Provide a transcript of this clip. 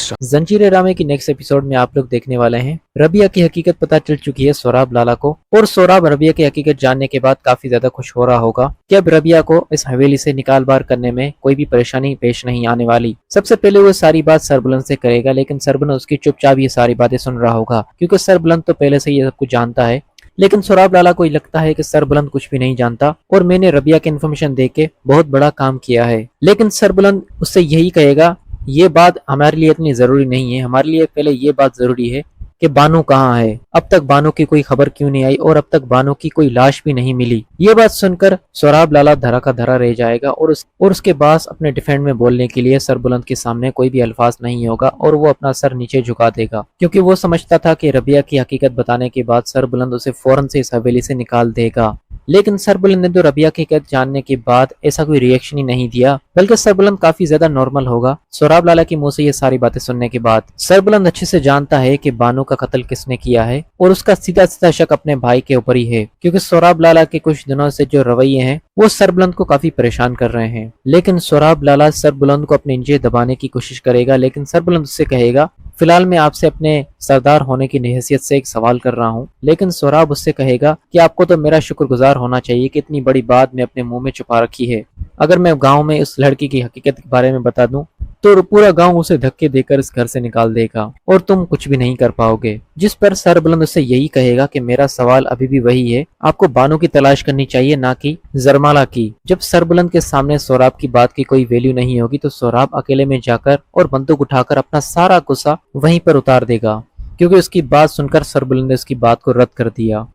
Extra. जंजीर रामे की नेक्स्ट एपिसोड में आप लोग देखने वाले हैं रबिया की हकीकत पता चल चुकी है सोराब लाला को, और सोराब रबिया की हकीकत जानने के बाद काफी ज्यादा खुश हो रहा होगा कि अब रबिया को इस हवेली से निकाल बार करने में कोई भी परेशानी पेश नहीं आने वाली। सबसे पहले वो सारी बात सरबुलंद से करेगा, लेकिन सरबुलंद उसकी चुपचाप ये सारी बातें सुन रहा होगा क्योंकि सरबुलंद तो पहले से ये सब कुछ जानता है। लेकिन सोराब लाला को लगता है कि सरबुलंद कुछ भी नहीं जानता और मैंने रबिया की इन्फॉर्मेशन देके बहुत बड़ा काम किया है। लेकिन सरबुलंद उससे यही कहेगा ये बात हमारे लिए इतनी जरूरी नहीं है, हमारे लिए पहले ये बात जरूरी है कि बानो कहाँ है, अब तक बानो की कोई खबर क्यों नहीं आई और अब तक बानो की कोई लाश भी नहीं मिली। ये बात सुनकर सोराब लाला धरा का धरा रह जाएगा और उसके पास अपने डिफेंड में बोलने के लिए सरबुलंद के सामने कोई भी अल्फाज नहीं होगा और वो अपना सर नीचे झुका देगा क्योंकि वो समझता था कि रबिया की हकीकत बताने के बाद सरबुलंद उसे फौरन से इस हवेली से निकाल देगा। लेकिन सरबुलंद ने तो रबिया की हकीकत जानने के बाद ऐसा कोई रिएक्शन ही नहीं दिया, बल्कि सरबुलंद काफी ज्यादा नॉर्मल होगा सोराब लाला की मुंह से ये सारी बातें सुनने के बाद। सरबुलंद अच्छे से जानता है कि बानो का कत्ल किसने किया है और उसका सीधा सीधा शक अपने भाई के ऊपर ही है क्योंकि सोराब लाला के कुछ दिनों से जो रवैये हैं वो सरबुलंद को काफी परेशान कर रहे हैं। लेकिन सोराब लाला सरबुलंद को अपने नीचे दबाने की कोशिश करेगा, लेकिन सरबुलंद उससे कहेगा फिलहाल मैं आपसे अपने सरदार होने की हैसियत से एक सवाल कर रहा हूँ। लेकिन सोराब उससे कहेगा कि आपको तो मेरा शुक्रगुजार होना चाहिए कि इतनी बड़ी बात मैं अपने मुंह में छुपा रखी है। अगर मैं गांव में उस लड़की की हकीकत के बारे में बता दूं तो पूरा गांव उसे धक्के देकर इस घर से निकाल देगा और तुम कुछ भी नहीं कर पाओगे। जिस पर सरबुलंद उससे यही कहेगा कि मेरा सवाल अभी भी वही है, आपको बानो की तलाश करनी चाहिए ना कि जरमाला की। जब सरबुलंद के सामने सोराब की बात की कोई वैल्यू नहीं होगी तो सोराब अकेले में जाकर और बंदूक उठाकर अपना सारा गुस्सा वहीं पर उतार देगा क्योंकि उसकी बात सुनकर सरबुलंद ने उसकी बात को रद्द कर दिया।